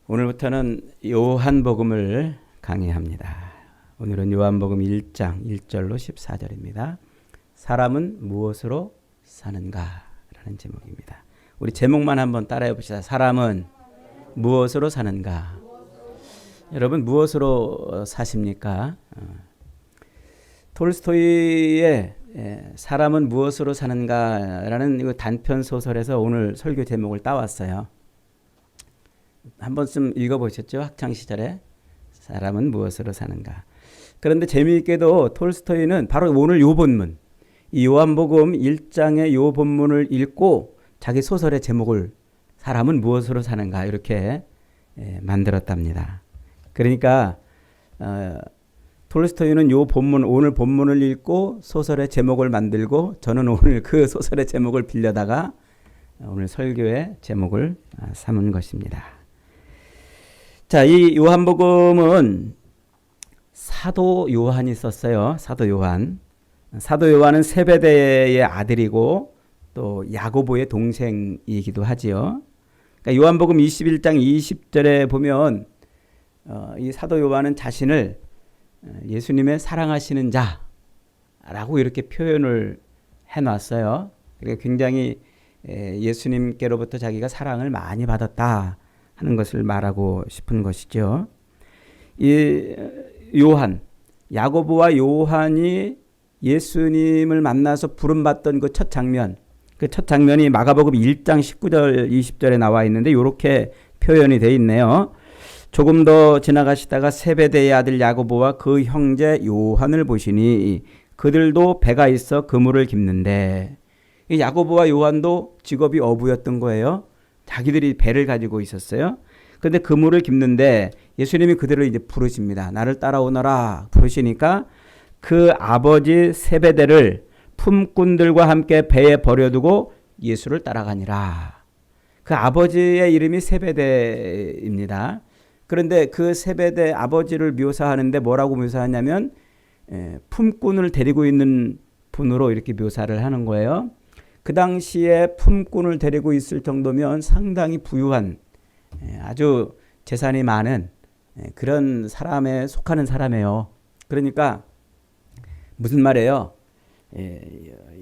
오늘부터는 요한복음을 강의합니다. 오늘은 요한복음 1장 1절로 14절입니다. 사람은 무엇으로 사는가? 라는 제목입니다. 우리 제목만 한번 따라해 봅시다. 사람은 무엇으로 사는가? 여러분 무엇으로 사십니까? 톨스토이의 사람은 무엇으로 사는가? 라는 단편 소설에서 오늘 설교 제목을 따왔어요. 한 번쯤 읽어보셨죠? 학창시절에 사람은 무엇으로 사는가. 그런데 재미있게도 톨스토이는 바로 오늘 요 본문, 이 요한복음 1장의 요 본문을 읽고 자기 소설의 제목을 사람은 무엇으로 사는가 이렇게 만들었답니다. 그러니까 톨스토이는 요 본문, 오늘 본문을 읽고 소설의 제목을 만들고 저는 오늘 그 소설의 제목을 빌려다가 오늘 설교의 제목을 삼은 것입니다. 자, 이 요한복음은 사도 요한이 썼어요. 사도 요한. 사도 요한은 세베대의 아들이고 또 야고보의 동생이기도 하지요. 그러니까 요한복음 21장 20절에 보면 이 사도 요한은 자신을 예수님의 사랑하시는 자라고 이렇게 표현을 해놨어요. 그러니까 굉장히 예수님께로부터 자기가 사랑을 많이 받았다 하는 것을 말하고 싶은 것이죠. 이 요한, 야고보와 요한이 예수님을 만나서 부름받던 그 첫 장면, 그 첫 장면이 마가복음 1장 19절 20절에 나와 있는데 이렇게 표현이 되어 있네요. 조금 더 지나가시다가 세베대의 아들 야고보와 그 형제 요한을 보시니 그들도 배가 있어 그물을 깁는데, 이 야고보와 요한도 직업이 어부였던 거예요. 자기들이 배를 가지고 있었어요. 그런데 그물을 깁는데 예수님이 그들을 이제 부르십니다. 나를 따라오너라 부르시니까 그 아버지 세베대를 품꾼들과 함께 배에 버려두고 예수를 따라가니라. 그 아버지의 이름이 세베대입니다. 그런데 그 세베대 아버지를 묘사하는데 뭐라고 묘사하냐면 품꾼을 데리고 있는 분으로 이렇게 묘사를 하는 거예요. 그 당시에 품꾼을 데리고 있을 정도면 상당히 부유한, 아주 재산이 많은 그런 사람에 속하는 사람이에요. 그러니까 무슨 말이에요?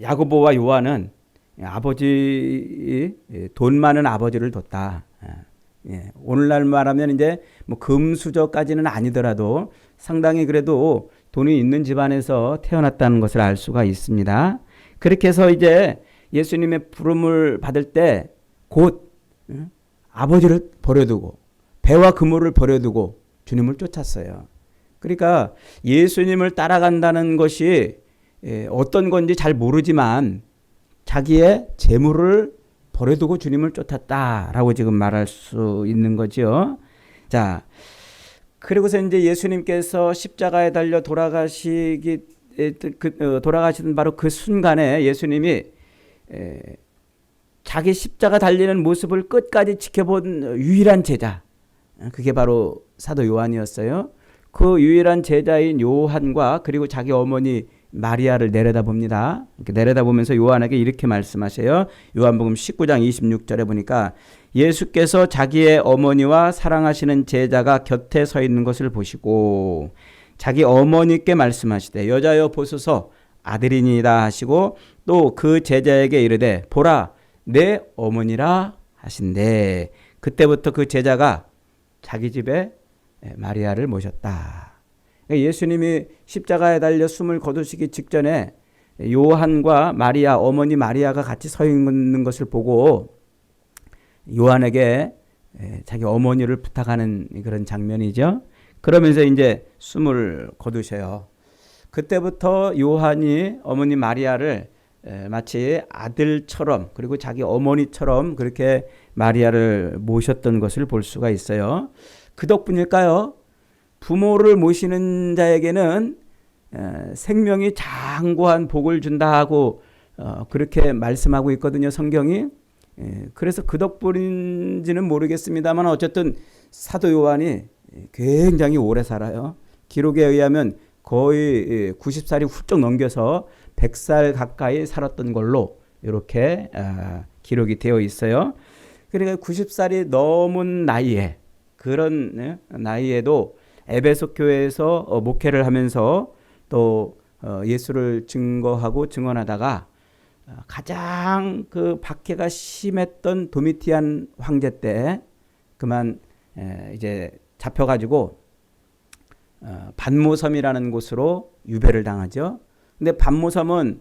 야고보와 요한은 아버지, 돈 많은 아버지를 뒀다. 오늘날 말하면 이제 뭐 금수저까지는 아니더라도 상당히 그래도 돈이 있는 집안에서 태어났다는 것을 알 수가 있습니다. 그렇게 해서 이제 예수님의 부름을 받을 때 곧 아버지를 버려두고 배와 그물을 버려두고 주님을 쫓았어요. 그러니까 예수님을 따라간다는 것이 어떤 건지 잘 모르지만 자기의 재물을 버려두고 주님을 쫓았다라고 지금 말할 수 있는 거죠. 자, 그리고서 이제 예수님께서 십자가에 달려 돌아가시던 바로 그 순간에 예수님이 자기 십자가 달리는 모습을 끝까지 지켜본 유일한 제자, 그게 바로 사도 요한이었어요. 그 유일한 제자인 요한과 그리고 자기 어머니 마리아를 내려다봅니다. 이렇게 내려다보면서 요한에게 이렇게 말씀하세요. 요한복음 19장 26절에 보니까 예수께서 자기의 어머니와 사랑하시는 제자가 곁에 서 있는 것을 보시고 자기 어머니께 말씀하시되 여자여 보소서 아들이니이다 하시고 또 그 제자에게 이르되 보라 내 어머니라 하신대. 그때부터 그 제자가 자기 집에 마리아를 모셨다. 예수님이 십자가에 달려 숨을 거두시기 직전에 요한과 마리아, 어머니 마리아가 같이 서 있는 것을 보고 요한에게 자기 어머니를 부탁하는 그런 장면이죠. 그러면서 이제 숨을 거두셔요. 그때부터 요한이 어머니 마리아를 마치 아들처럼 그리고 자기 어머니처럼 그렇게 마리아를 모셨던 것을 볼 수가 있어요. 그 덕분일까요? 부모를 모시는 자에게는 생명이 장구한 복을 준다 하고 그렇게 말씀하고 있거든요, 성경이. 그래서 그 덕분인지는 모르겠습니다만 어쨌든 사도 요한이 굉장히 오래 살아요. 기록에 의하면 거의 90살이 훌쩍 넘겨서 100살 가까이 살았던 걸로 이렇게 기록이 되어 있어요. 그러니까 90살이 넘은 나이에 그런 나이에도 에베소 교회에서 목회를 하면서 또 예수를 증거하고 증언하다가 가장 그 박해가 심했던 도미티안 황제 때 그만 이제 잡혀가지고 반모섬이라는 곳으로 유배를 당하죠. 근데 반모섬은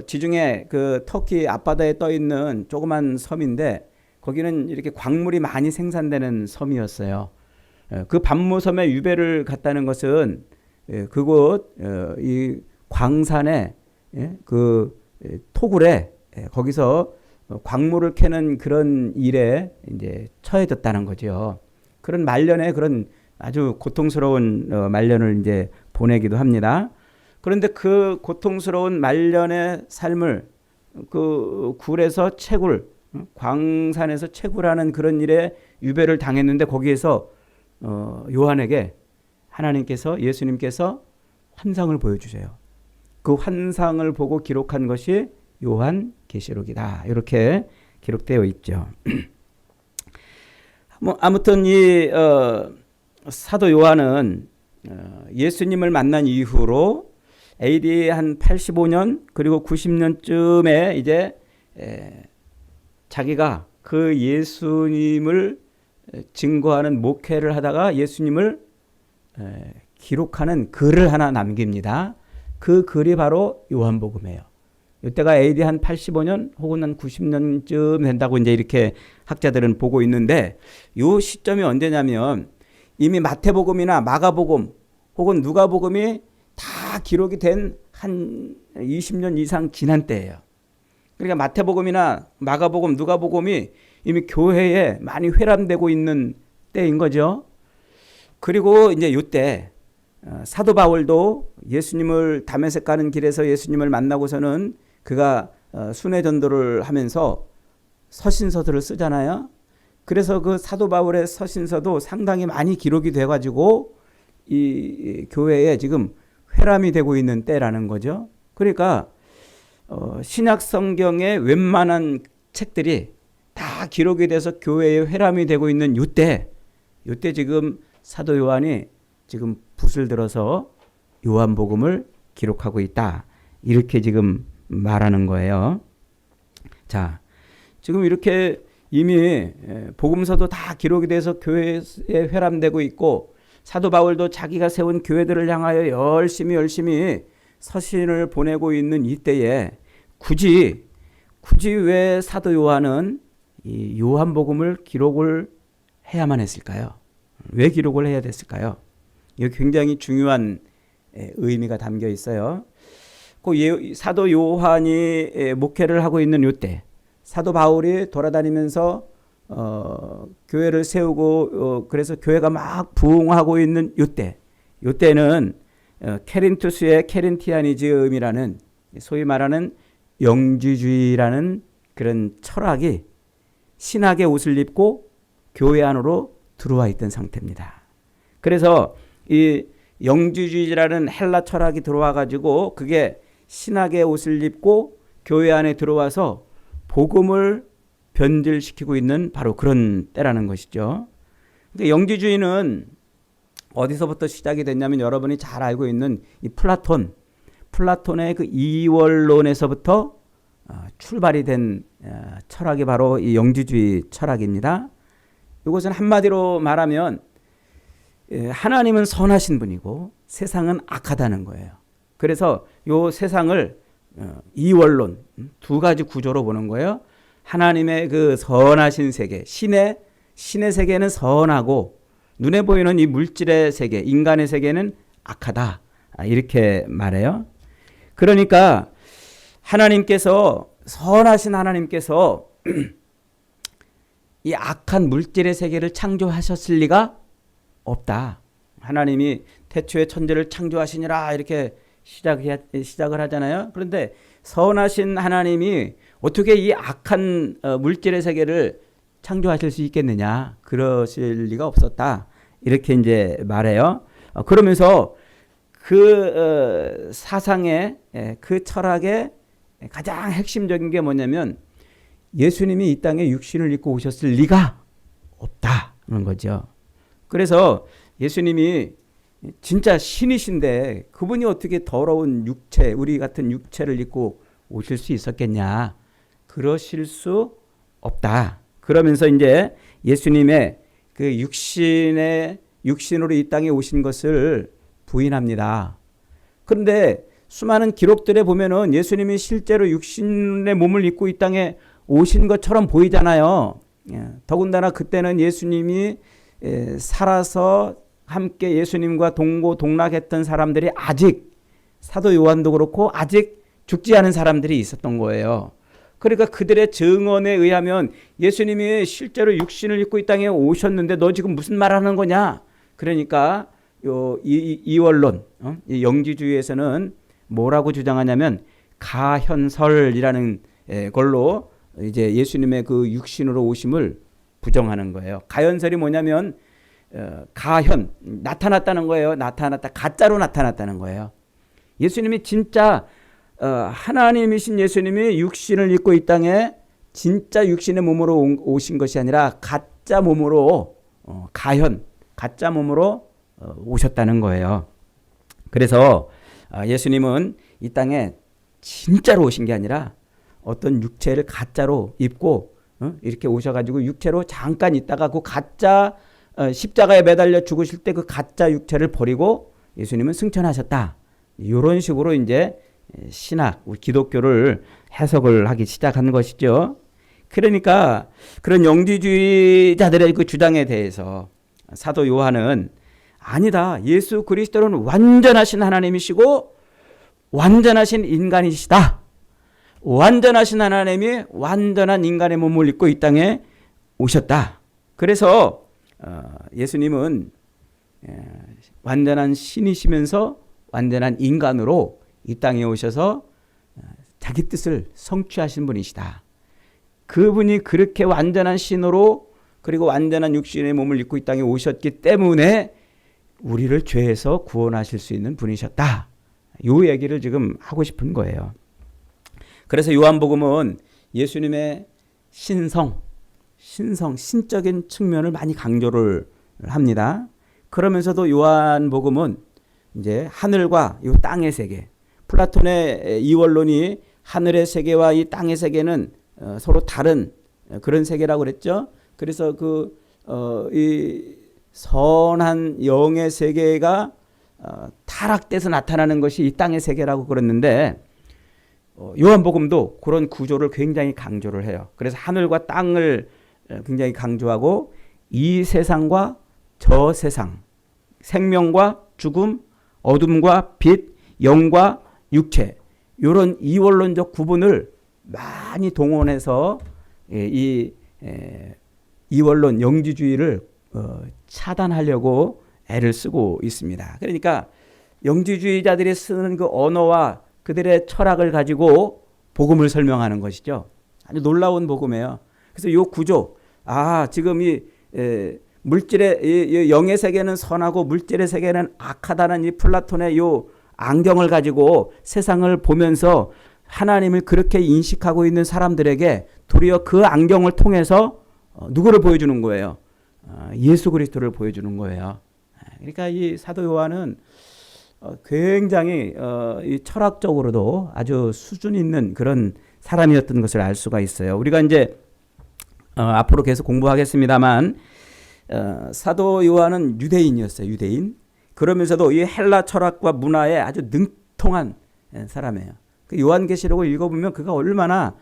지중해 그 터키 앞바다에 떠 있는 조그만 섬인데 거기는 이렇게 광물이 많이 생산되는 섬이었어요. 그 반모섬에 유배를 갔다는 것은 그곳 이 광산에 그 토굴에 거기서 광물을 캐는 그런 일에 이제 처해졌다는 거죠. 그런 말년에 그런 아주 고통스러운 말년을 이제 보내기도 합니다. 그런데 그 고통스러운 말년의 삶을 그 굴에서 채굴, 광산에서 채굴하는 그런 일에 유배를 당했는데 거기에서 요한에게 하나님께서 예수님께서 환상을 보여주세요. 그 환상을 보고 기록한 것이 요한계시록이다. 이렇게 기록되어 있죠. 뭐 아무튼 이 사도 요한은 예수님을 만난 이후로 AD 한 85년 그리고 90년쯤에 이제 자기가 그 예수님을 증거하는 목회를 하다가 예수님을 기록하는 글을 하나 남깁니다. 그 글이 바로 요한복음이에요. 이때가 AD 한 85년 혹은 한 90년쯤 된다고 이제 이렇게 학자들은 보고 있는데 이 시점이 언제냐면 이미 마태복음이나 마가복음 혹은 누가복음이 다 기록이 된 한 20년 이상 지난 때예요. 그러니까 마태복음이나 마가복음, 누가복음이 이미 교회에 많이 회람되고 있는 때인 거죠. 그리고 이제 이때 사도 바울도 예수님을 다메섹 가는 길에서 예수님을 만나고서는 그가 순회 전도를 하면서 서신서들을 쓰잖아요. 그래서 그 사도 바울의 서신서도 상당히 많이 기록이 돼가지고 이 교회에 지금 회람이 되고 있는 때라는 거죠. 그러니까 신약 성경의 웬만한 책들이 다 기록이 돼서 교회에 회람이 되고 있는 이때 지금 사도 요한이 지금 붓을 들어서 요한복음을 기록하고 있다. 이렇게 지금 말하는 거예요. 자, 지금 이렇게 이미 복음서도 다 기록이 돼서 교회에 회람되고 있고 사도 바울도 자기가 세운 교회들을 향하여 열심히 서신을 보내고 있는 이때에 굳이 왜 사도 요한은 이 요한복음을 기록을 해야만 했을까요? 왜 기록을 해야 됐을까요? 이거 굉장히 중요한 의미가 담겨 있어요. 그 사도 요한이 목회를 하고 있는 이때 사도 바울이 돌아다니면서 교회를 세우고 그래서 교회가 막 부흥하고 있는 이때는 케린투스의 케린티아니즘이라는 소위 말하는 영지주의라는 그런 철학이 신학의 옷을 입고 교회 안으로 들어와 있던 상태입니다. 그래서 이 영지주의라는 헬라 철학이 들어와 가지고 그게 신학의 옷을 입고 교회 안에 들어와서 복음을 변질시키고 있는 바로 그런 때라는 것이죠. 근데 영지주의는 어디서부터 시작이 됐냐면 여러분이 잘 알고 있는 이 플라톤의 그 이원론에서부터 출발이 된 철학이 바로 이 영지주의 철학입니다. 이것은 한마디로 말하면 하나님은 선하신 분이고 세상은 악하다는 거예요. 그래서 이 세상을 이원론 두 가지 구조로 보는 거예요. 하나님의 그 선하신 세계, 신의 세계는 선하고 눈에 보이는 이 물질의 세계, 인간의 세계는 악하다. 이렇게 말해요. 그러니까 선하신 하나님께서 이 악한 물질의 세계를 창조하셨을 리가 없다. 하나님이 태초에 천지를 창조하시니라 이렇게 시작을 하잖아요. 그런데 선하신 하나님이 어떻게 이 악한 물질의 세계를 창조하실 수 있겠느냐? 그러실 리가 없었다. 이렇게 이제 말해요. 그러면서 그 사상의 그 철학의 가장 핵심적인 게 뭐냐면 예수님이 이 땅에 육신을 입고 오셨을 리가 없다는 거죠. 그래서 예수님이 진짜 신이신데 그분이 어떻게 더러운 육체, 우리 같은 육체를 입고 오실 수 있었겠냐? 그러실 수 없다. 그러면서 이제 예수님의 그 육신으로 이 땅에 오신 것을 부인합니다. 그런데 수많은 기록들에 보면은 예수님이 실제로 육신의 몸을 입고 이 땅에 오신 것처럼 보이잖아요. 더군다나 그때는 예수님이 살아서 함께 예수님과 동고동락했던 사람들이 아직, 사도 요한도 그렇고 아직 죽지 않은 사람들이 있었던 거예요. 그러니까 그들의 증언에 의하면 예수님이 실제로 육신을 입고 이 땅에 오셨는데 너 지금 무슨 말하는 거냐? 그러니까 이원론, 이 영지주의에서는 뭐라고 주장하냐면 가현설이라는 걸로 이제 예수님의 그 육신으로 오심을 부정하는 거예요. 가현설이 뭐냐면 가현, 나타났다는 거예요. 가짜로 나타났다는 거예요. 예수님이 진짜 하나님이신 예수님이 육신을 입고 이 땅에 진짜 육신의 몸으로 오신 것이 아니라 가짜 몸으로 가짜 몸으로 오셨다는 거예요. 그래서 예수님은 이 땅에 진짜로 오신 게 아니라 어떤 육체를 가짜로 입고 이렇게 오셔가지고 육체로 잠깐 있다가 그 가짜 십자가에 매달려 죽으실 때 그 가짜 육체를 버리고 예수님은 승천하셨다. 이런 식으로 이제 신학, 우리 기독교를 해석을 하기 시작한 것이죠. 그러니까 그런 영지주의자들의 그 주장에 대해서 사도 요한은 아니다. 예수 그리스도는 완전하신 하나님이시고 완전하신 인간이시다. 완전하신 하나님이 완전한 인간의 몸을 입고 이 땅에 오셨다. 그래서 예수님은 완전한 신이시면서 완전한 인간으로 이 땅에 오셔서 자기 뜻을 성취하신 분이시다. 그분이 그렇게 완전한 신으로 그리고 완전한 육신의 몸을 입고 이 땅에 오셨기 때문에 우리를 죄에서 구원하실 수 있는 분이셨다. 이 얘기를 지금 하고 싶은 거예요. 그래서 요한복음은 예수님의 신적인 측면을 많이 강조를 합니다. 그러면서도 요한복음은 이제 하늘과 이 땅의 세계, 플라톤의 이원론이 하늘의 세계와 이 땅의 세계는 서로 다른 그런 세계라고 그랬죠. 그래서 이 선한 영의 세계가 타락돼서 나타나는 것이 이 땅의 세계라고 그랬는데 요한복음도 그런 구조를 굉장히 강조를 해요. 그래서 하늘과 땅을 굉장히 강조하고 이 세상과 저 세상, 생명과 죽음, 어둠과 빛, 영과 육체, 이런 이원론적 구분을 많이 동원해서 이 이원론 영지주의를 차단하려고 애를 쓰고 있습니다. 그러니까 영지주의자들이 쓰는 그 언어와 그들의 철학을 가지고 복음을 설명하는 것이죠. 아주 놀라운 복음이에요. 그래서 이 구조, 지금 이 물질의 이 영의 세계는 선하고 물질의 세계는 악하다는 이 플라톤의 이 안경을 가지고 세상을 보면서 하나님을 그렇게 인식하고 있는 사람들에게 도리어 그 안경을 통해서 누구를 보여주는 거예요? 예수 그리스도를 보여주는 거예요. 그러니까 이 사도 요한은 굉장히 이 철학적으로도 아주 수준 있는 그런 사람이었던 것을 알 수가 있어요. 우리가 이제 앞으로 계속 공부하겠습니다만 사도 요한은 유대인이었어요. 유대인. 그러면서도 이 헬라 철학과 문화에 아주 능통한 사람이에요. 그 요한계시록을 읽어보면 그가 얼마나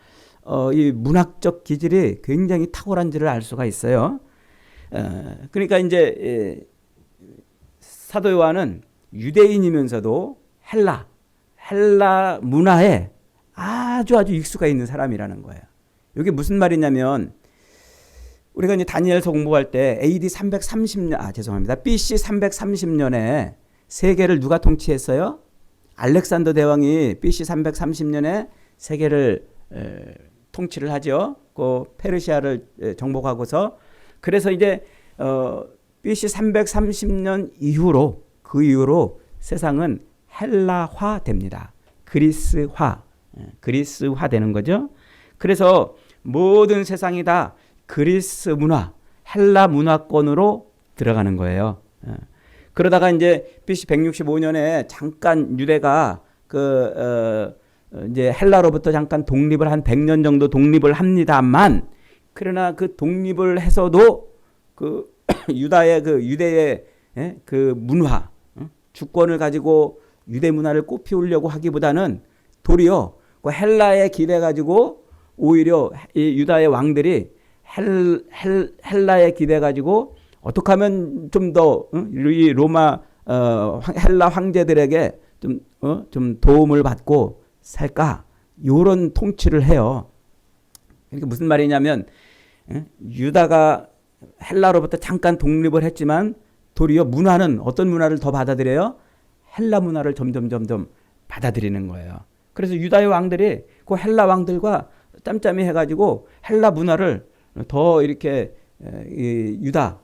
이 문학적 기질이 굉장히 탁월한지를 알 수가 있어요. 그러니까 이제 사도 요한은 유대인이면서도 헬라 문화에 아주 익수가 있는 사람이라는 거예요. 이게 무슨 말이냐면 우리가 이제 다니엘서 공부할 때 AD 330년, BC 330년에 세계를 누가 통치했어요? 알렉산더 대왕이 BC 330년에 세계를 통치를 하죠. 그 페르시아를 정복하고서. 그래서 이제 BC 330년 이후로 그 이후로 세상은 헬라화 됩니다. 그리스화 되는 거죠. 그래서 모든 세상이 다 그리스 문화, 헬라 문화권으로 들어가는 거예요. 그러다가 이제 BC 165년에 잠깐 유대가 이제 헬라로부터 잠깐 독립을 한 100년 정도 독립을 합니다만, 그러나 그 독립을 해서도 그 유대의 그 문화, 주권을 가지고 유대 문화를 꽃피우려고 하기보다는 도리어 그 헬라에 기대 가지고 오히려 이 유다의 왕들이 헬라에 기대 가지고 어떻게 하면 좀 더 이 로마 헬라 황제들에게 좀 도움을 받고 살까, 이런 통치를 해요. 그러니까 무슨 말이냐면 유다가 헬라로부터 잠깐 독립을 했지만 도리어 문화는 어떤 문화를 더 받아들여요? 헬라 문화를 점점 받아들이는 거예요. 그래서 유다의 왕들이 그 헬라 왕들과 짬짬이 해가지고 헬라 문화를 더 이렇게 유다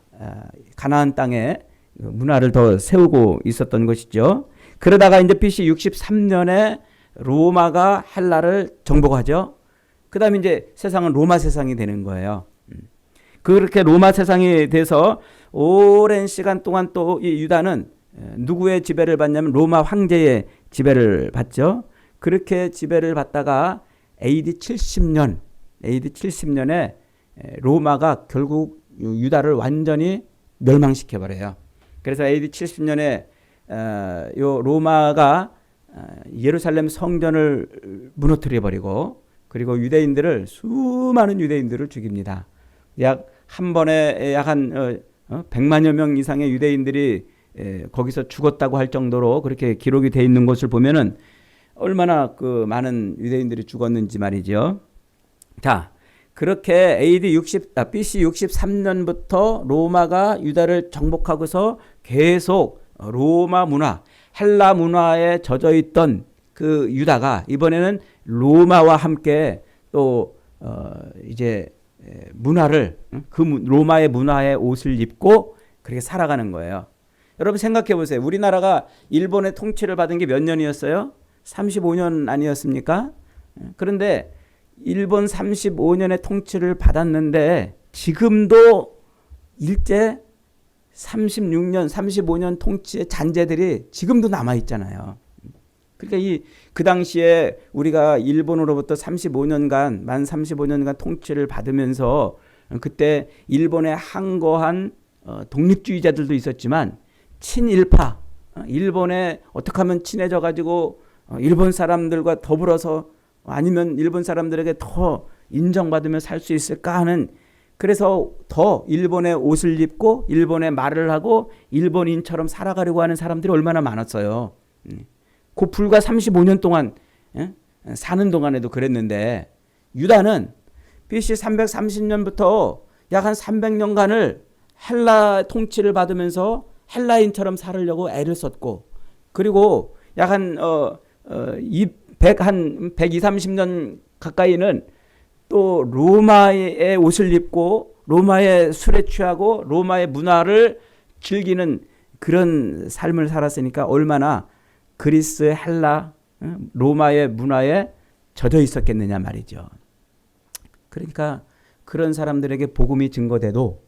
가나안 땅에 문화를 더 세우고 있었던 것이죠. 그러다가 이제 BC 63년에 로마가 헬라를 정복하죠. 그 다음에 이제 세상은 로마 세상이 되는 거예요. 그렇게 로마 세상이 돼서 오랜 시간 동안 또 이 유다는 누구의 지배를 받냐면 로마 황제의 지배를 받죠. 그렇게 지배를 받다가 AD 70년에 로마가 결국 유다를 완전히 멸망시켜버려요. 그래서 AD 70년에 요 로마가 예루살렘 성전을 무너뜨려버리고, 그리고 수많은 유대인들을 죽입니다. 한 번에 약 한 100만여 명 이상의 유대인들이 거기서 죽었다고 할 정도로 그렇게 기록이 돼 있는 것을 보면은 얼마나 그 많은 유대인들이 죽었는지 말이죠. 자, 그렇게 BC 63년부터 로마가 유다를 정복하고서 계속 로마 문화, 헬라 문화에 젖어 있던 그 유다가 이번에는 로마와 함께 또 이제 문화를, 그 로마의 문화의 옷을 입고 그렇게 살아가는 거예요. 여러분 생각해 보세요. 우리나라가 일본의 통치를 받은 게 몇 년이었어요? 35년 아니었습니까? 그런데 일본 35년의 통치를 받았는데 지금도 일제 36년, 35년 통치의 잔재들이 지금도 남아 있잖아요. 그러니까 그 당시에 우리가 일본으로부터 만 35년간 통치를 받으면서 그때 일본에 항거한 독립주의자들도 있었지만 친일파, 일본에 어떻게 하면 친해져 가지고 일본 사람들과 더불어서 아니면 일본 사람들에게 더 인정받으며 살 수 있을까 하는, 그래서 더 일본의 옷을 입고 일본의 말을 하고 일본인처럼 살아가려고 하는 사람들이 얼마나 많았어요. 그 불과 35년 동안 사는 동안에도 그랬는데, 유다는 BC 330년부터 약 한 300년간을 헬라 통치를 받으면서 헬라인처럼 살으려고 애를 썼고, 그리고 약 한 130년 가까이는 또 로마의 옷을 입고 로마의 술에 취하고 로마의 문화를 즐기는 그런 삶을 살았으니까 얼마나 그리스, 헬라, 로마의 문화에 젖어 있었겠느냐 말이죠. 그러니까 그런 사람들에게 복음이 증거돼도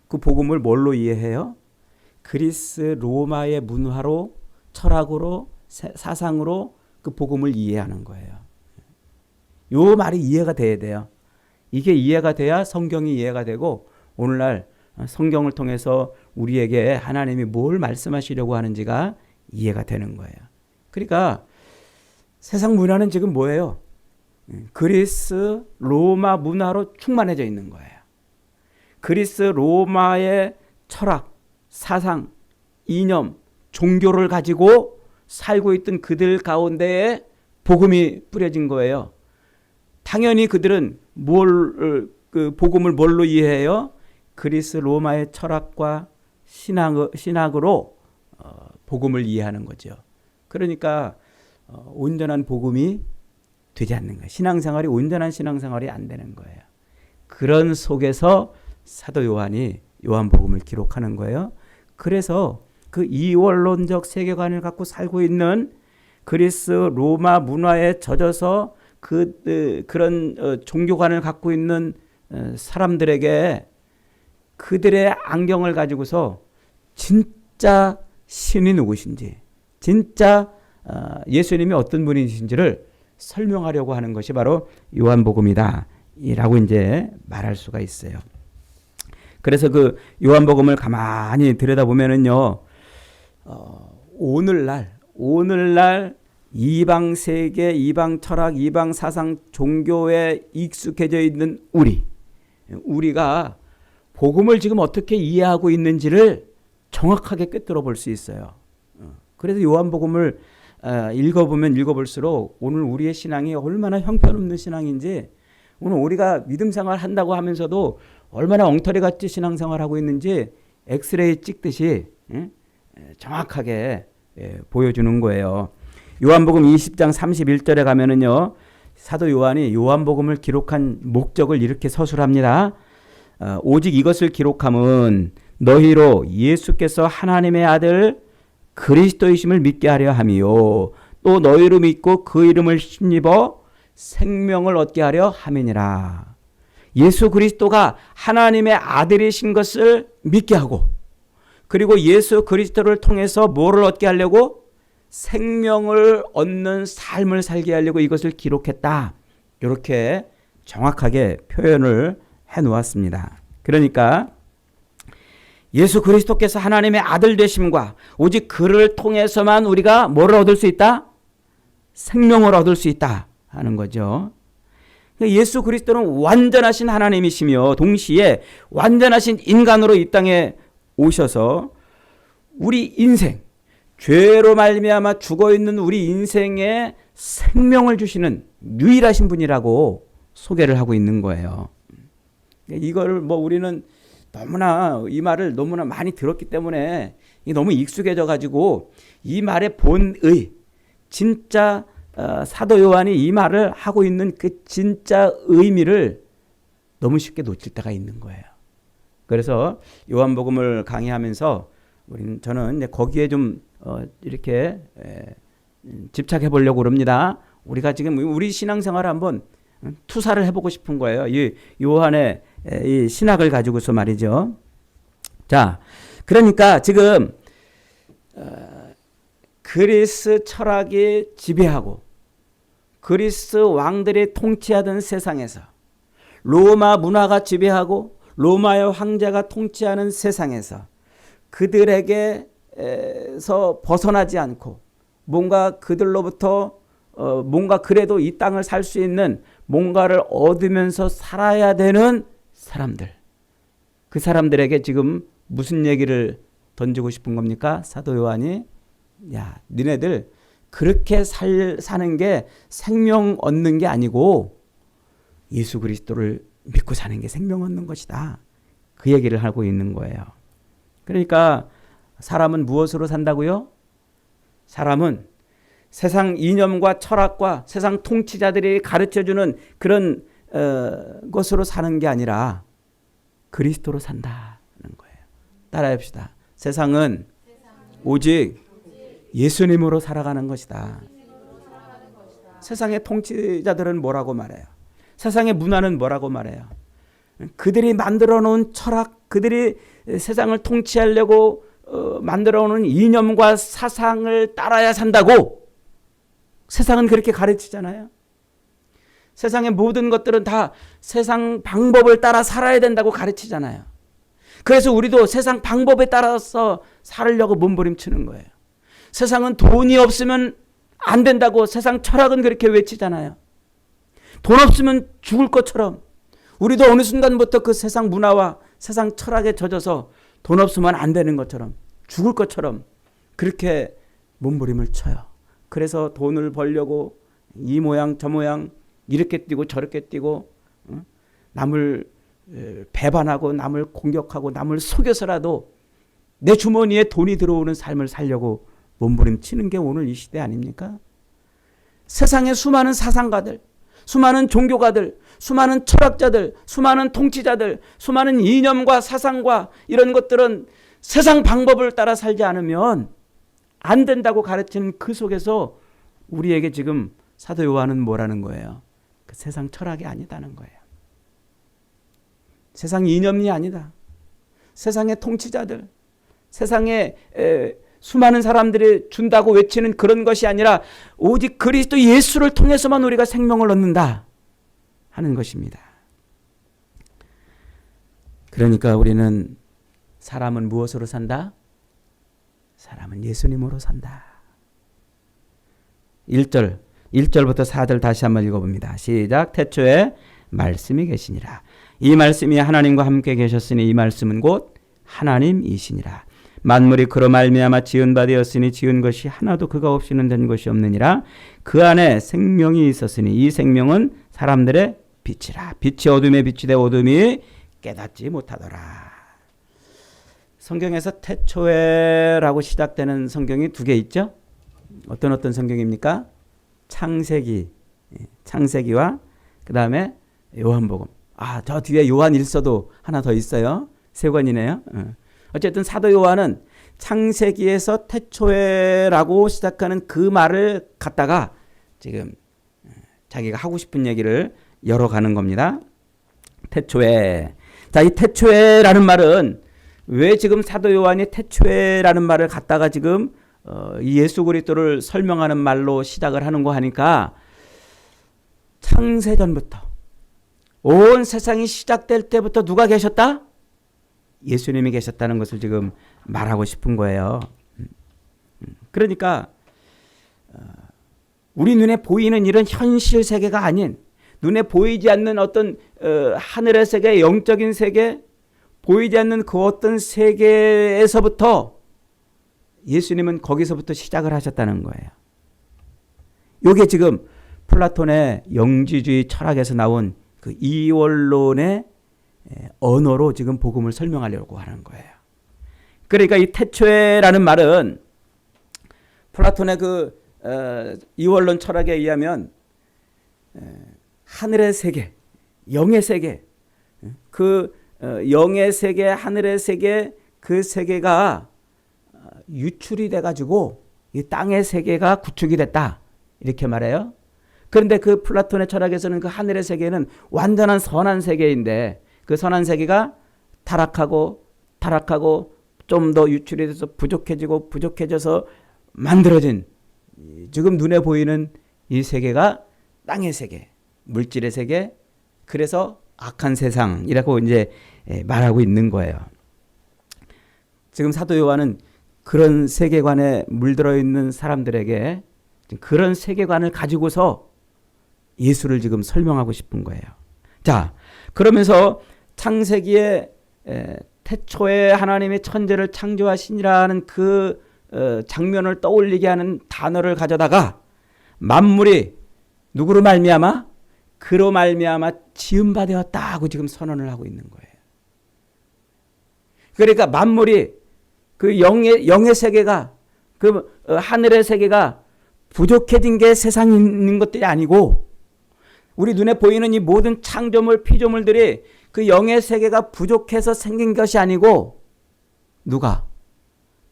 그 복음을 뭘로 이해해요? 그리스, 로마의 문화로, 철학으로, 사상으로 그 복음을 이해하는 거예요. 요 말이 이해가 돼야 돼요. 이게 이해가 돼야 성경이 이해가 되고 오늘날 성경을 통해서 우리에게 하나님이 뭘 말씀하시려고 하는지가 이해가 되는 거예요. 그러니까 세상 문화는 지금 뭐예요? 그리스, 로마 문화로 충만해져 있는 거예요. 그리스, 로마의 철학, 사상, 이념, 종교를 가지고 살고 있던 그들 가운데에 복음이 뿌려진 거예요. 당연히 그들은 그 복음을 뭘로 이해해요? 그리스, 로마의 철학과 신학으로 복음을 이해하는 거죠. 그러니까 온전한 복음이 되지 않는 거예요. 신앙생활이 온전한 신앙생활이 안 되는 거예요. 그런 속에서 사도 요한이 요한복음을 기록하는 거예요. 그래서 그 이원론적 세계관을 갖고 살고 있는 그리스, 로마 문화에 젖어서 그런 종교관을 갖고 있는 사람들에게 그들의 안경을 가지고서 진짜 신이 누구신지, 진짜 예수님이 어떤 분이신지를 설명하려고 하는 것이 바로 요한복음이다 라고 이제 말할 수가 있어요. 그래서 그 요한복음을 가만히 들여다보면은요, 오늘날 이방 세계, 이방 철학, 이방 사상, 종교에 익숙해져 있는 우리가 복음을 지금 어떻게 이해하고 있는지를 정확하게 꿰뚫어 볼 수 있어요. 그래서 요한복음을 읽어보면 읽어볼수록 오늘 우리의 신앙이 얼마나 형편없는 신앙인지, 오늘 우리가 믿음 생활 한다고 하면서도 얼마나 엉터리같이 신앙생활하고 있는지 엑스레이 찍듯이 정확하게 보여주는 거예요. 요한복음 20장 31절에 가면은요, 사도 요한이 요한복음을 기록한 목적을 이렇게 서술합니다. 오직 이것을 기록함은 너희로 예수께서 하나님의 아들 그리스도이심을 믿게 하려 함이요 또 너희로 믿고 그 이름을 힘입어 생명을 얻게 하려 함이니라. 예수 그리스도가 하나님의 아들이신 것을 믿게 하고, 그리고 예수 그리스도를 통해서 뭐를 얻게 하려고? 생명을 얻는 삶을 살게 하려고 이것을 기록했다. 이렇게 정확하게 표현을 해 놓았습니다. 그러니까 예수 그리스도께서 하나님의 아들 되심과 오직 그를 통해서만 우리가 뭐를 얻을 수 있다? 생명을 얻을 수 있다 하는 거죠. 예수 그리스도는 완전하신 하나님이시며 동시에 완전하신 인간으로 이 땅에 오셔서 우리 인생, 죄로 말미암아 죽어있는 우리 인생에 생명을 주시는 유일하신 분이라고 소개를 하고 있는 거예요. 이걸 우리는 너무나 이 말을 너무나 많이 들었기 때문에 너무 익숙해져 가지고 이 말의 본의, 진짜 사도 요한이 이 말을 하고 있는 그 진짜 의미를 너무 쉽게 놓칠 때가 있는 거예요. 그래서 요한복음을 강의하면서 저는 거기에 좀 이렇게 집착해 보려고 그럽니다. 우리가 지금 우리 신앙생활을 한번 투사를 해보고 싶은 거예요. 이 요한의 이 신학을 가지고서 말이죠. 자, 그러니까 지금 그리스 철학이 지배하고 그리스 왕들이 통치하던 세상에서, 로마 문화가 지배하고 로마의 황제가 통치하는 세상에서 그들에게서 벗어나지 않고 뭔가 그들로부터 뭔가 그래도 이 땅을 살 수 있는 뭔가를 얻으면서 살아야 되는 사람들, 그 사람들에게 지금 무슨 얘기를 던지고 싶은 겁니까? 사도 요한이, 야, 니네들 그렇게 사는 게 생명 얻는 게 아니고 예수 그리스도를 믿고 사는 게 생명 얻는 것이다. 그 얘기를 하고 있는 거예요. 그러니까 사람은 무엇으로 산다고요? 사람은 세상 이념과 철학과 세상 통치자들이 가르쳐주는 그런 것으로 사는 게 아니라 그리스도로 산다는 거예요. 따라합시다. 세상은 오직 예수님으로 살아가는 것이다. 세상의 통치자들은 뭐라고 말해요? 세상의 문화는 뭐라고 말해요? 그들이 만들어 놓은 철학, 그들이 세상을 통치하려고 만들어 놓은 이념과 사상을 따라야 산다고 세상은 그렇게 가르치잖아요. 세상의 모든 것들은 다 세상 방법을 따라 살아야 된다고 가르치잖아요. 그래서 우리도 세상 방법에 따라서 살려고 몸부림치는 거예요. 세상은 돈이 없으면 안 된다고 세상 철학은 그렇게 외치잖아요. 돈 없으면 죽을 것처럼 우리도 어느 순간부터 그 세상 문화와 세상 철학에 젖어서 돈 없으면 안 되는 것처럼, 죽을 것처럼 그렇게 몸부림을 쳐요. 그래서 돈을 벌려고 이 모양 저 모양 이렇게 뛰고 저렇게 뛰고 남을 배반하고 남을 공격하고 남을 속여서라도 내 주머니에 돈이 들어오는 삶을 살려고 몸부림치는 게 오늘 이 시대 아닙니까? 세상의 수많은 사상가들, 수많은 종교가들, 수많은 철학자들, 수많은 통치자들, 수많은 이념과 사상과 이런 것들은 세상 방법을 따라 살지 않으면 안 된다고 가르치는 그 속에서 우리에게 지금 사도 요한은 뭐라는 거예요? 그 세상 철학이 아니다는 거예요. 세상 이념이 아니다. 세상의 통치자들, 세상에 수많은 사람들이 준다고 외치는 그런 것이 아니라 오직 그리스도 예수를 통해서만 우리가 생명을 얻는다 하는 것입니다. 그러니까 우리는 사람은 무엇으로 산다? 사람은 예수님으로 산다. 1절부터 4절 다시 한번 읽어봅니다. 시작. 태초에 말씀이 계시니라. 이 말씀이 하나님과 함께 계셨으니 이 말씀은 곧 하나님이시니라. 만물이 그로 말미암아 지은 바 되었으니 지은 것이 하나도 그가 없이는 된 것이 없느니라. 그 안에 생명이 있었으니 이 생명은 사람들의 빛이라. 빛이 어둠에 비추되 어둠이 깨닫지 못하더라. 성경에서 태초에라고 시작되는 성경이 두 개 있죠. 어떤 성경입니까? 창세기와 그 다음에 요한복음. 저 뒤에 요한 1서도 하나 더 있어요. 세 권이네요. 어쨌든 사도 요한은 창세기에서 태초에라고 시작하는 그 말을 갖다가 지금 자기가 하고 싶은 얘기를 열어가는 겁니다. 태초에. 자, 이 태초에라는 말은 왜 지금 사도 요한이 태초에라는 말을 갖다가 지금 이 예수 그리스도를 설명하는 말로 시작을 하는 거 하니까 창세전부터 온 세상이 시작될 때부터 누가 계셨다? 예수님이 계셨다는 것을 지금 말하고 싶은 거예요. 그러니까 우리 눈에 보이는 이런 현실 세계가 아닌 눈에 보이지 않는 어떤 하늘의 세계, 영적인 세계, 보이지 않는 그 어떤 세계에서부터 예수님은 거기서부터 시작을 하셨다는 거예요. 이게 지금 플라톤의 영지주의 철학에서 나온 그 이원론의 언어로 지금 복음을 설명하려고 하는 거예요. 그러니까 이 태초에라는 말은 플라톤의 그 이원론 철학에 의하면 하늘의 세계, 영의 세계, 그 영의 세계, 하늘의 세계, 그 세계가 유출이 돼가지고 이 땅의 세계가 구축이 됐다 이렇게 말해요. 그런데 그 플라톤의 철학에서는 그 하늘의 세계는 완전한 선한 세계인데 그 선한 세계가 타락하고 좀 더 유출이 돼서 부족해져서 만들어진 지금 눈에 보이는 이 세계가 땅의 세계, 물질의 세계, 그래서 악한 세상이라고 이제 말하고 있는 거예요. 지금 사도 요한은 그런 세계관에 물들어 있는 사람들에게 그런 세계관을 가지고서 예수를 지금 설명하고 싶은 거예요. 자, 그러면서 창세기에 태초에 하나님의 천지를 창조하시니라는 그 장면을 떠올리게 하는 단어를 가져다가 만물이 누구로 말미암아? 그로 말미암아 지은 바 되었다고 지금 선언을 하고 있는 거예요. 그러니까 만물이 그 영의 세계가 그 하늘의 세계가 부족해진 게 세상에 있는 것들이 아니고 우리 눈에 보이는 이 모든 창조물 피조물들이 그 영의 세계가 부족해서 생긴 것이 아니고 누가?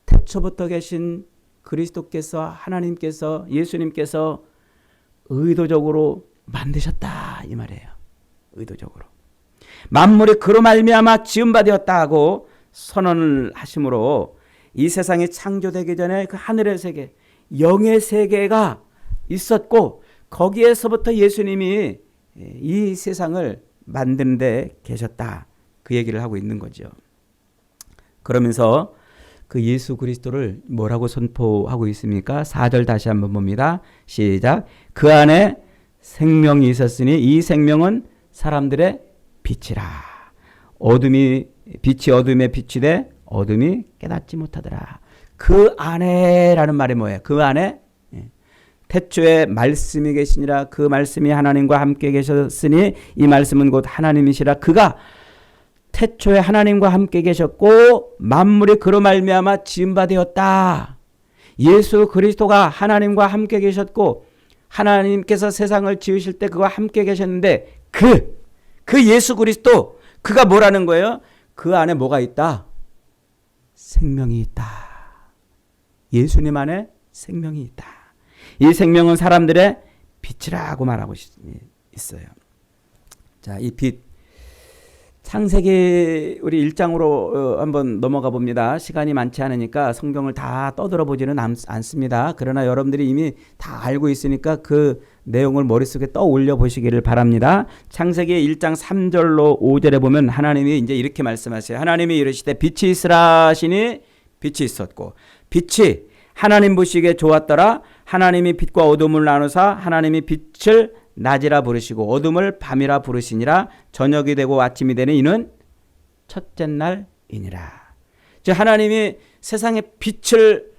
태초부터 계신 그리스도께서 하나님께서 예수님께서 의도적으로 만드셨다 이 말이에요. 의도적으로. 만물이 그로 말미암아 지은 바 되었다 하고 선언을 하심으로 이 세상이 창조되기 전에 그 하늘의 세계, 영의 세계가 있었고 거기에서부터 예수님이 이 세상을 만드는 데 계셨다. 그 얘기를 하고 있는 거죠. 그러면서 그 예수 그리스도를 뭐라고 선포하고 있습니까? 4절 다시 한번 봅니다. 시작. 그 안에 생명이 있었으니 이 생명은 사람들의 빛이라. 빛이 어둠에 비치되 어둠이 깨닫지 못하더라. 그 안에라는 말이 뭐예요? 그 안에 태초에 말씀이 계시니라. 그 말씀이 하나님과 함께 계셨으니 이 말씀은 곧 하나님이시라. 그가 태초에 하나님과 함께 계셨고 만물이 그로 말미암아 지은 바 되었다. 예수 그리스도가 하나님과 함께 계셨고 하나님께서 세상을 지으실 때 그와 함께 계셨는데 그 예수 그리스도 그가 뭐라는 거예요? 그 안에 뭐가 있다? 생명이 있다. 예수님 안에 생명이 있다. 이 생명은 사람들의 빛이라고 말하고 있어요. 자, 이 빛 창세기 우리 1장으로 한번 넘어가 봅니다. 시간이 많지 않으니까 성경을 다 떠들어 보지는 않습니다. 그러나 여러분들이 이미 다 알고 있으니까 그 내용을 머릿속에 떠올려 보시기를 바랍니다. 창세기 1장 3절로 5절에 보면 하나님이 이제 이렇게 말씀하세요. 하나님이 이르시되 빛이 있으라 하시니 빛이 있었고 빛이 하나님 보시기에 좋았더라. 하나님이 빛과 어둠을 나누사 하나님이 빛을 낮이라 부르시고 어둠을 밤이라 부르시니라. 저녁이 되고 아침이 되는 이는 첫째 날이니라. 즉 하나님이 세상에 빛을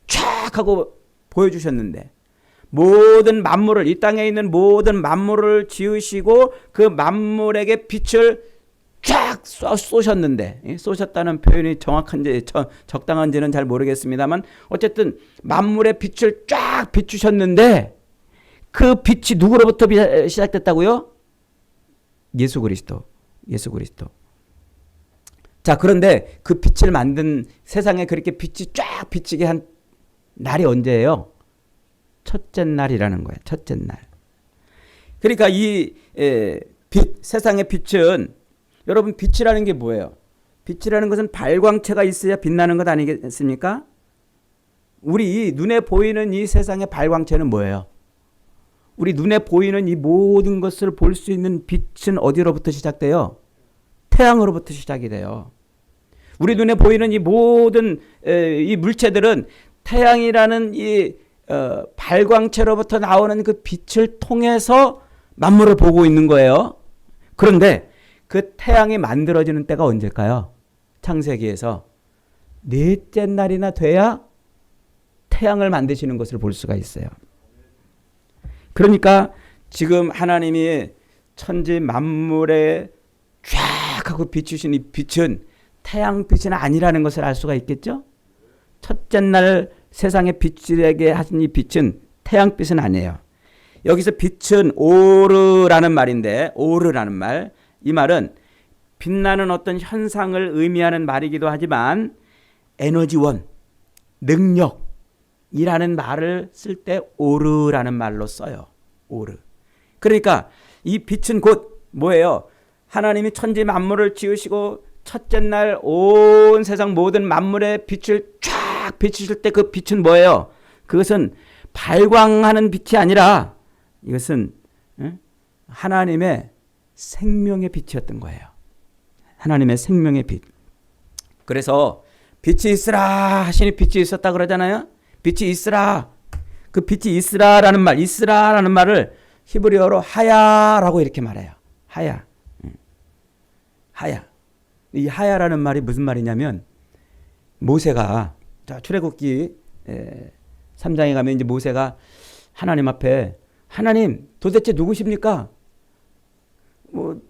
쫙 하고 보여주셨는데 모든 만물을 이 땅에 있는 모든 만물을 지으시고 그 만물에게 빛을 쫙 쏘셨는데 쏘셨다는 표현이 정확한지 적당한지는 잘 모르겠습니다만 어쨌든 만물의 빛을 쫙 비추셨는데 그 빛이 누구로부터 시작됐다고요? 예수 그리스도. 자, 그런데 그 빛을 만든 세상에 그렇게 빛이 쫙 비치게 한 날이 언제예요? 첫째 날이라는 거예요. 첫째 날. 그러니까 이 빛, 세상의 빛은 여러분 빛이라는 게 뭐예요? 빛이라는 것은 발광체가 있어야 빛나는 것 아니겠습니까? 우리 눈에 보이는 이 세상의 발광체는 뭐예요? 우리 눈에 보이는 이 모든 것을 볼 수 있는 빛은 어디로부터 시작돼요? 태양으로부터 시작이 돼요. 우리 눈에 보이는 이 모든 이 물체들은 태양이라는 이 발광체로부터 나오는 그 빛을 통해서 만물을 보고 있는 거예요. 그런데 그 태양이 만들어지는 때가 언제일까요? 창세기에서 넷째 날이나 돼야 태양을 만드시는 것을 볼 수가 있어요. 그러니까 지금 하나님이 천지 만물에 쫙 하고 비추신 이 빛은 태양빛은 아니라는 것을 알 수가 있겠죠? 첫째 날 세상의 빛에게 하신 이 빛은 태양빛은 아니에요. 여기서 빛은 오르라는 말인데 오르라는 말, 이 말은 빛나는 어떤 현상을 의미하는 말이기도 하지만 에너지원, 능력이라는 말을 쓸 때 오르라는 말로 써요. 오르. 그러니까 이 빛은 곧 뭐예요? 하나님이 천지 만물을 지으시고 첫째 날 온 세상 모든 만물의 빛을 쫙 비추실 때 그 빛은 뭐예요? 그것은 발광하는 빛이 아니라 이것은 하나님의 생명의 빛이었던 거예요. 하나님의 생명의 빛. 그래서 빛이 있으라 하시니 빛이 있었다 그러잖아요. 빛이 있으라. 그 빛이 있으라라는 말, 있으라라는 말을 히브리어로 하야라고 이렇게 말해요. 하야. 하야. 이 하야라는 말이 무슨 말이냐면 모세가 출애굽기 3장에 가면 이제 모세가 하나님 앞에 하나님 도대체 누구십니까?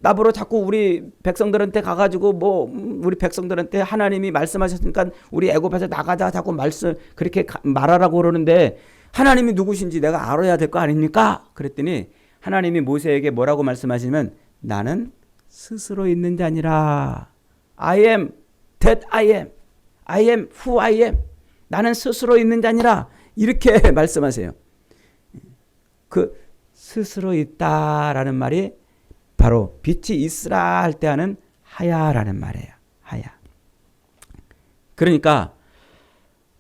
나보러 자꾸 우리 백성들한테 가가지고 우리 백성들한테 하나님이 말씀하셨으니까 우리 애굽에서 나가자 자꾸 그렇게 말하라고 그러는데 하나님이 누구신지 내가 알아야 될 거 아닙니까? 그랬더니 하나님이 모세에게 뭐라고 말씀하시면 나는 스스로 있는 자 아니라 I am that I am. I am who I am. 나는 스스로 있는 자 아니라 이렇게 말씀하세요. 그 스스로 있다라는 말이 바로 빛이 있으라 할 때 하는 하야라는 말이에요. 하야. 그러니까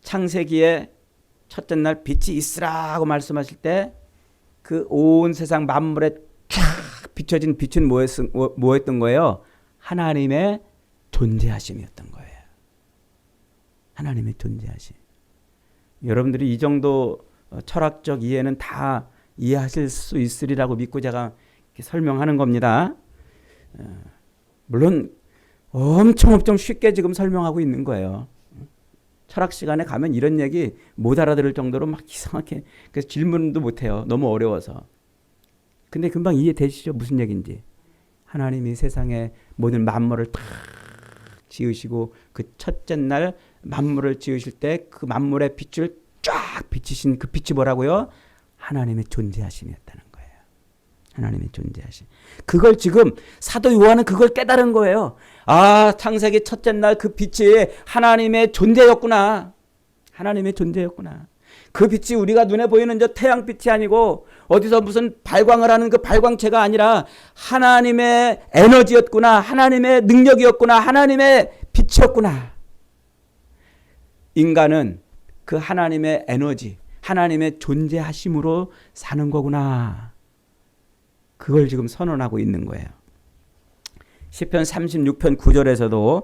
창세기에 첫째 날 빛이 있으라고 말씀하실 때 그 온 세상 만물에 쫙 비춰진 빛은 뭐였던 거예요? 하나님의 존재하심이었던 거예요. 하나님의 존재하심. 여러분들이 이 정도 철학적 이해는 다 이해하실 수 있으리라고 믿고 제가 이렇게 설명하는 겁니다. 물론 엄청 쉽게 지금 설명하고 있는 거예요. 철학 시간에 가면 이런 얘기 못 알아들을 정도로 막 이상하게 그래서 질문도 못해요. 너무 어려워서. 근데 금방 이해되시죠? 무슨 얘기인지. 하나님이 세상의 모든 만물을 다 지으시고 그 첫째 날 만물을 지으실 때 그 만물의 빛을 쫙 비치신 그 빛이 뭐라고요? 하나님의 존재하심이었다는 거예요. 하나님의 존재하심. 그걸 지금 사도 요한은 그걸 깨달은 거예요. 아, 창세기 첫째 날 그 빛이 하나님의 존재였구나. 하나님의 존재였구나. 그 빛이 우리가 눈에 보이는 저 태양빛이 아니고 어디서 무슨 발광을 하는 그 발광체가 아니라 하나님의 에너지였구나. 하나님의 능력이었구나. 하나님의 빛이었구나. 인간은 그 하나님의 에너지, 하나님의 존재하심으로 사는 거구나. 그걸 지금 선언하고 있는 거예요. 시편 36편 9절에서도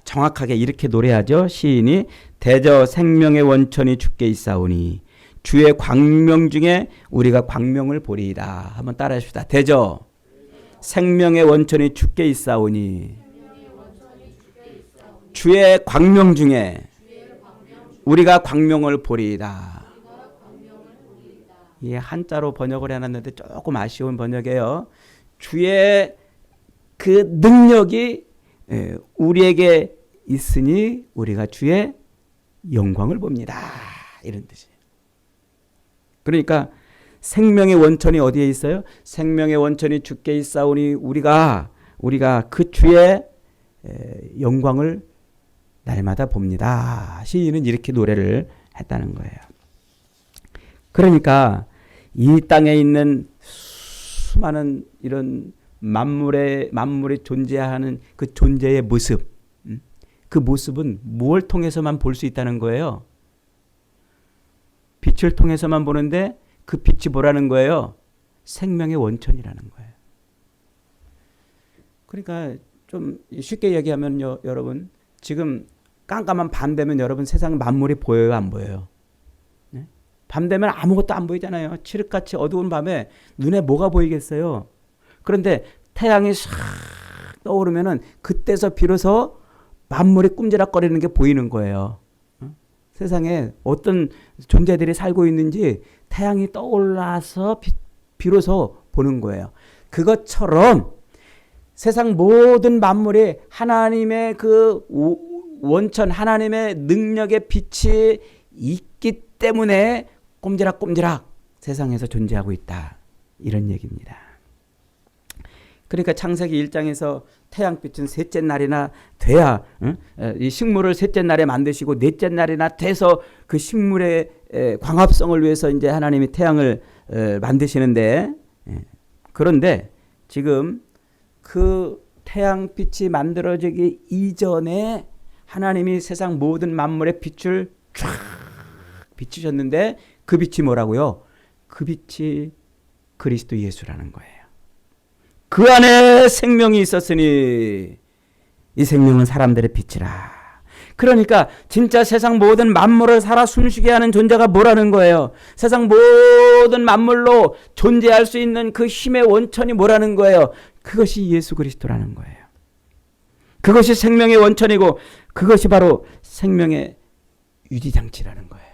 정확하게 이렇게 노래하죠. 시인이 대저 생명의 원천이 주께 있사오니 주의 광명 중에 우리가 광명을 보리이다. 한번 따라해 봅시다. 대저 생명의 원천이 주께 있사오니 주의 광명 중에 우리가 광명을 보리이다. 이 한자로 번역을 해놨는데 조금 아쉬운 번역이에요. 주의 그 능력이 우리에게 있으니 우리가 주의 영광을 봅니다. 이런 뜻이에요. 그러니까 생명의 원천이 어디에 있어요? 생명의 원천이 주께 있사오니 우리가 그 주의 영광을 날마다 봅니다. 시인은 이렇게 노래를 했다는 거예요. 그러니까 이 땅에 있는 수많은 이런 만물이 존재하는 그 존재의 모습, 그 모습은 뭘 통해서만 볼 수 있다는 거예요? 빛을 통해서만 보는데 그 빛이 뭐라는 거예요? 생명의 원천이라는 거예요. 그러니까 좀 쉽게 얘기하면요, 여러분 지금 깜깜한 밤 되면 여러분 세상 만물이 보여요, 안 보여요? 네? 밤 되면 아무것도 안 보이잖아요. 칠흑같이 어두운 밤에 눈에 뭐가 보이겠어요? 그런데 태양이 싹 떠오르면은 그때서 비로소 만물이 꿈지락거리는 게 보이는 거예요. 세상에 어떤 존재들이 살고 있는지 태양이 떠올라서 비로소 보는 거예요. 그것처럼 세상 모든 만물이 하나님의 그 원천, 하나님의 능력의 빛이 있기 때문에 꼼지락꼼지락 세상에서 존재하고 있다. 이런 얘기입니다. 그러니까 창세기 1장에서 태양빛은 셋째 날이나 돼야 이 식물을 셋째 날에 만드시고 넷째 날이나 돼서 그 식물의 광합성을 위해서 이제 하나님이 태양을 만드시는데, 그런데 지금 그 태양빛이 만들어지기 이전에 하나님이 세상 모든 만물의 빛을 쫙 비추셨는데 그 빛이 뭐라고요? 그 빛이 그리스도 예수라는 거예요. 그 안에 생명이 있었으니 이 생명은 사람들의 빛이라. 그러니까 진짜 세상 모든 만물을 살아 숨쉬게 하는 존재가 뭐라는 거예요? 세상 모든 만물로 존재할 수 있는 그 힘의 원천이 뭐라는 거예요? 그것이 예수 그리스도라는 거예요. 그것이 생명의 원천이고 그것이 바로 생명의 유지장치라는 거예요.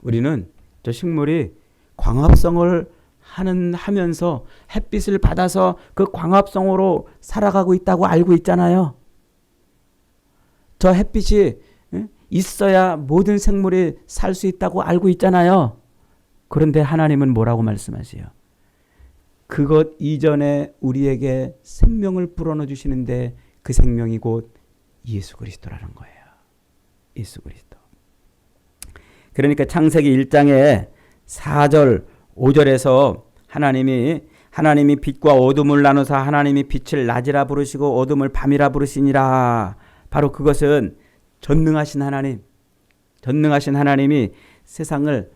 우리는 저 식물이 광합성을 하면서 햇빛을 받아서 그 광합성으로 살아가고 있다고 알고 있잖아요. 저 햇빛이 있어야 모든 생물이 살 수 있다고 알고 있잖아요. 그런데 하나님은 뭐라고 말씀하세요? 그것 이전에 우리에게 생명을 불어넣어 주시는데 그 생명이 곧 예수 그리스도라는 거예요. 예수 그리스도. 그러니까 창세기 1장에 4절 5절에서 하나님이 빛과 어둠을 나누사 하나님이 빛을 낮이라 부르시고 어둠을 밤이라 부르시니라. 바로 그것은 전능하신 하나님이 세상을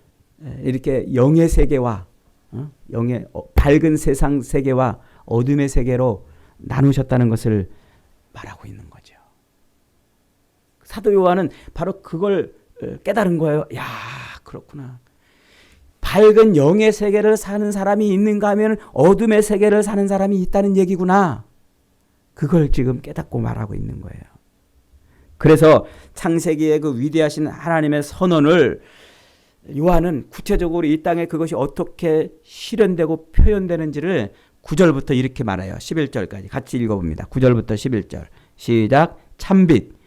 이렇게 영의 세계와 밝은 세상 세계와 어둠의 세계로 나누셨다는 것을 말하고 있는 거죠. 사도 요한은 바로 그걸 깨달은 거예요. 야, 그렇구나. 밝은 영의 세계를 사는 사람이 있는가 하면 어둠의 세계를 사는 사람이 있다는 얘기구나. 그걸 지금 깨닫고 말하고 있는 거예요. 그래서 창세기의 그 위대하신 하나님의 선언을 요한은 구체적으로 이 땅에 그것이 어떻게 실현되고 표현되는지를 9절부터 이렇게 말해요. 11절까지 같이 읽어봅니다. 9절부터 11절 시작. 참빛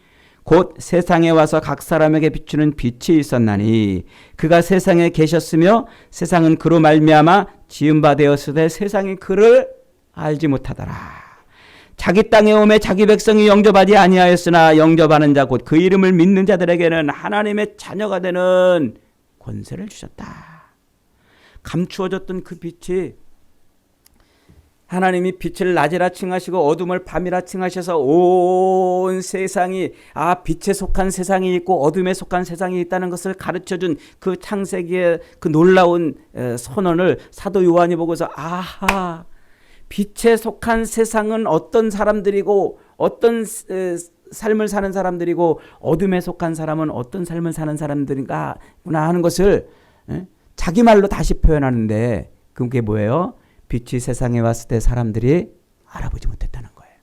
곧 세상에 와서 각 사람에게 비추는 빛이 있었나니 그가 세상에 계셨으며 세상은 그로 말미암아 지은 바 되었으되 세상이 그를 알지 못하더라. 자기 땅에 오매 자기 백성이 영접하지 아니하였으나 영접하는 자 곧 그 이름을 믿는 자들에게는 하나님의 자녀가 되는 권세를 주셨다. 감추어졌던 그 빛이 하나님이 빛을 낮이라 칭하시고 어둠을 밤이라 칭하셔서 온 세상이 빛에 속한 세상이 있고 어둠에 속한 세상이 있다는 것을 가르쳐준 그 창세기의 그 놀라운 선언을 사도 요한이 보고서 아하, 빛에 속한 세상은 어떤 사람들이고 어떤 삶을 사는 사람들이고 어둠에 속한 사람은 어떤 삶을 사는 사람들인가 하는 것을 자기 말로 다시 표현하는데 그게 뭐예요? 빛이 세상에 왔을 때 사람들이 알아보지 못했다는 거예요.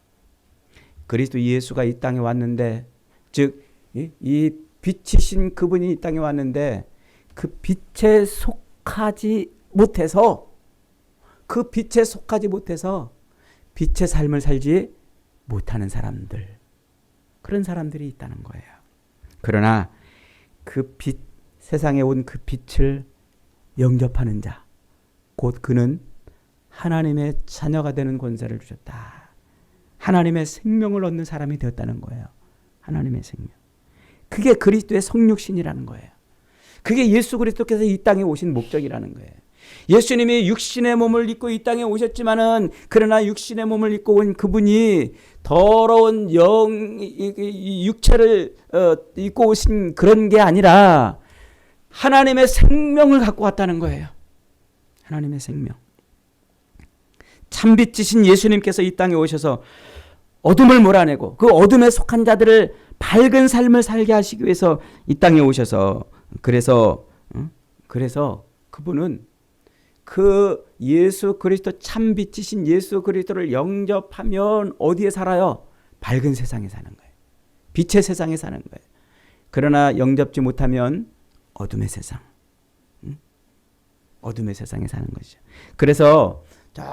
그리스도 예수가 이 땅에 왔는데, 즉 이 빛이신 그분이 이 땅에 왔는데 그 빛에 속하지 못해서 빛의 삶을 살지 못하는 사람들, 그런 사람들이 있다는 거예요. 그러나 그 빛, 세상에 온 그 빛을 영접하는 자, 곧 그는 하나님의 자녀가 되는 권세를 주셨다. 하나님의 생명을 얻는 사람이 되었다는 거예요. 하나님의 생명. 그게 그리스도의 성육신이라는 거예요. 그게 예수 그리스도께서 이 땅에 오신 목적이라는 거예요. 예수님이 육신의 몸을 입고 이 땅에 오셨지만은 그러나 육신의 몸을 입고 온 그분이 더러운 육체를 입고 오신 그런 게 아니라 하나님의 생명을 갖고 왔다는 거예요. 하나님의 생명. 참빛이신 예수님께서 이 땅에 오셔서 어둠을 몰아내고 그 어둠에 속한 자들을 밝은 삶을 살게 하시기 위해서 이 땅에 오셔서 그래서 그분은 그 예수 그리스도 참빛이신 예수 그리스도를 영접하면 어디에 살아요? 밝은 세상에 사는 거예요. 빛의 세상에 사는 거예요. 그러나 영접지 못하면 어둠의 세상, 어둠의 세상에 사는 것이죠. 그래서 저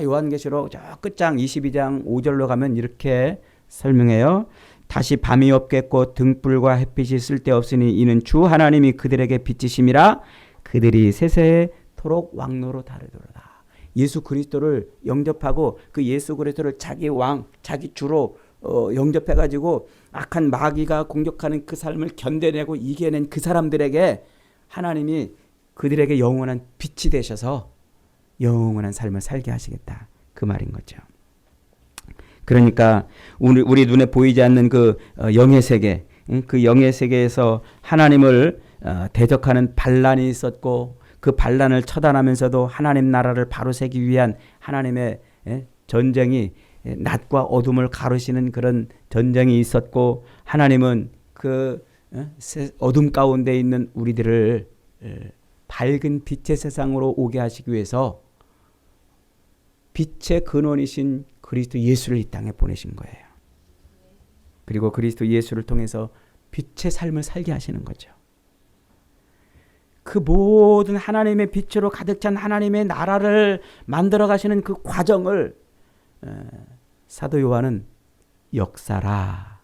요한계시록 저 끝장 22장 5절로 가면 이렇게 설명해요. 다시 밤이 없겠고 등불과 햇빛이 쓸데없으니 이는 주 하나님이 그들에게 빛이심이라 그들이 세세토록 왕노로 다르도다. 예수 그리스도를 영접하고 그 예수 그리스도를 자기 왕, 자기 주로 영접해가지고 악한 마귀가 공격하는 그 삶을 견뎌내고 이겨낸 그 사람들에게 하나님이 그들에게 영원한 빛이 되셔서 영원한 삶을 살게 하시겠다. 그 말인 거죠. 그러니까 우리 눈에 보이지 않는 그 영의 세계, 그 영의 세계에서 하나님을 대적하는 반란이 있었고 그 반란을 처단하면서도 하나님 나라를 바로 세기 위한 하나님의 전쟁이 낮과 어둠을 가르시는 그런 전쟁이 있었고 하나님은 그 어둠 가운데 있는 우리들을 밝은 빛의 세상으로 오게 하시기 위해서 빛의 근원이신 그리스도 예수를 이 땅에 보내신 거예요. 그리고 그리스도 예수를 통해서 빛의 삶을 살게 하시는 거죠. 그 모든 하나님의 빛으로 가득 찬 하나님의 나라를 만들어 가시는 그 과정을 사도 요한은 역사라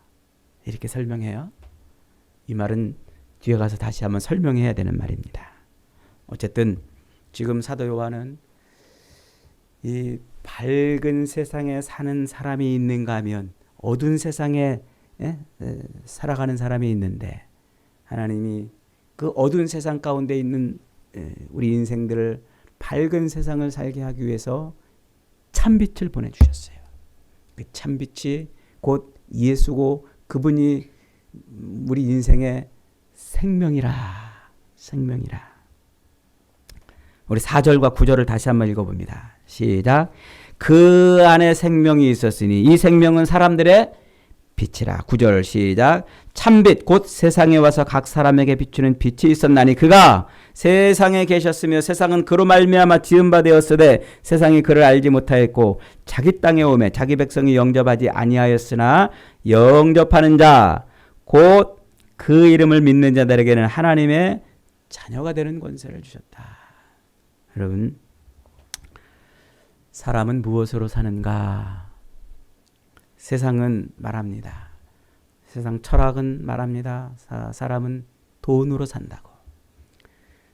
이렇게 설명해요. 이 말은 뒤에 가서 다시 한번 설명해야 되는 말입니다. 어쨌든 지금 사도 요한은 이 밝은 세상에 사는 사람이 있는가 하면 어두운 세상에 살아가는 사람이 있는데 하나님이 그 어두운 세상 가운데 있는 우리 인생들을 밝은 세상을 살게 하기 위해서 참빛을 보내주셨어요. 그 참빛이 곧 예수고 그분이 우리 인생의 생명이라. 우리 4절과 9절을 다시 한번 읽어봅니다. 시작. 그 안에 생명이 있었으니 이 생명은 사람들의 빛이라. 9절 시작. 참빛 곧 세상에 와서 각 사람에게 비추는 빛이 있었나니 그가 세상에 계셨으며 세상은 그로 말미암아 지은 바 되었으되 세상이 그를 알지 못하였고 자기 땅에 오매 자기 백성이 영접하지 아니하였으나 영접하는 자 곧 그 이름을 믿는 자들에게는 하나님의 자녀가 되는 권세를 주셨다. 여러분, 사람은 무엇으로 사는가? 세상은 말합니다. 세상 철학은 말합니다. 사람은 돈으로 산다고.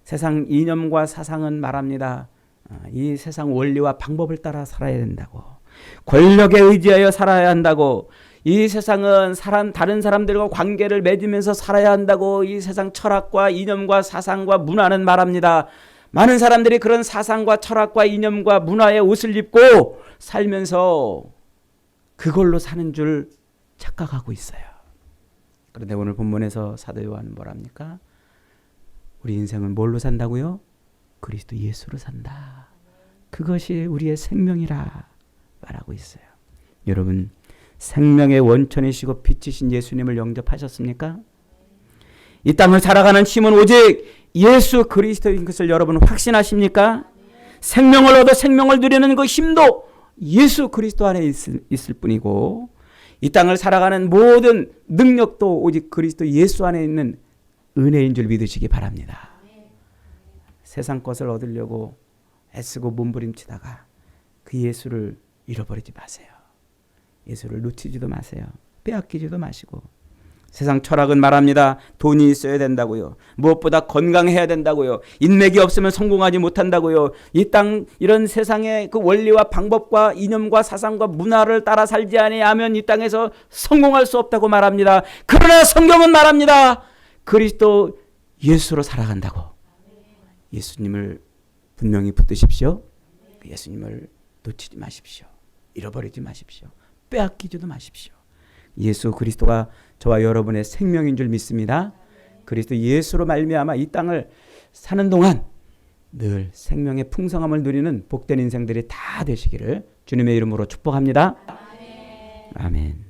세상 이념과 사상은 말합니다. 이 세상 원리와 방법을 따라 살아야 된다고. 권력에 의지하여 살아야 한다고. 이 세상은 다른 사람들과 관계를 맺으면서 살아야 한다고 이 세상 철학과 이념과 사상과 문화는 말합니다. 많은 사람들이 그런 사상과 철학과 이념과 문화의 옷을 입고 살면서 그걸로 사는 줄 착각하고 있어요. 그런데 오늘 본문에서 사도 요한은 뭐랍니까? 우리 인생은 뭘로 산다고요? 그리스도 예수로 산다. 그것이 우리의 생명이라 말하고 있어요. 여러분, 생명의 원천이시고 빛이신 예수님을 영접하셨습니까? 이 땅을 살아가는 힘은 오직 예수 그리스도인 것을 여러분 확신하십니까? 생명을 얻어 생명을 누리는 그 힘도 예수 그리스도 안에 있을 뿐이고, 이 땅을 살아가는 모든 능력도 오직 그리스도 예수 안에 있는 은혜인 줄 믿으시기 바랍니다. 세상 것을 얻으려고 애쓰고 몸부림치다가 그 예수를 잃어버리지 마세요. 예수를 놓치지도 마세요. 빼앗기지도 마시고. 세상 철학은 말합니다. 돈이 있어야 된다고요. 무엇보다 건강해야 된다고요. 인맥이 없으면 성공하지 못한다고요. 이 땅 이런 세상의 그 원리와 방법과 이념과 사상과 문화를 따라 살지 아니하면 이 땅에서 성공할 수 없다고 말합니다. 그러나 성경은 말합니다. 그리스도 예수로 살아간다고. 예수님을 분명히 붙드십시오. 예수님을 놓치지 마십시오. 잃어버리지 마십시오. 빼앗기지도 마십시오. 예수 그리스도가 저와 여러분의 생명인 줄 믿습니다. 그리스도 예수로 말미암아 이 땅을 사는 동안 늘 생명의 풍성함을 누리는 복된 인생들이 다 되시기를 주님의 이름으로 축복합니다. 아멘.